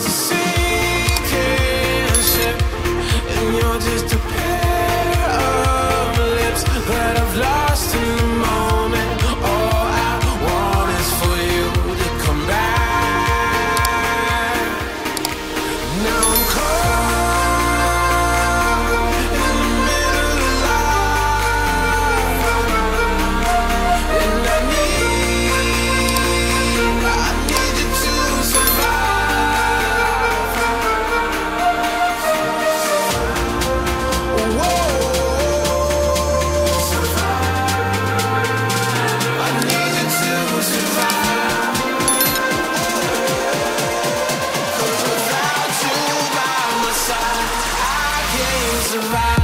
a sinking ship, and you're just a pair of lips that I've lost in the moment. All I want is for you to come back. Now I'm caught in the middle of life, and I need you to survive. Whoa, I need you to survive. 'Cause without you by my side, I can't survive.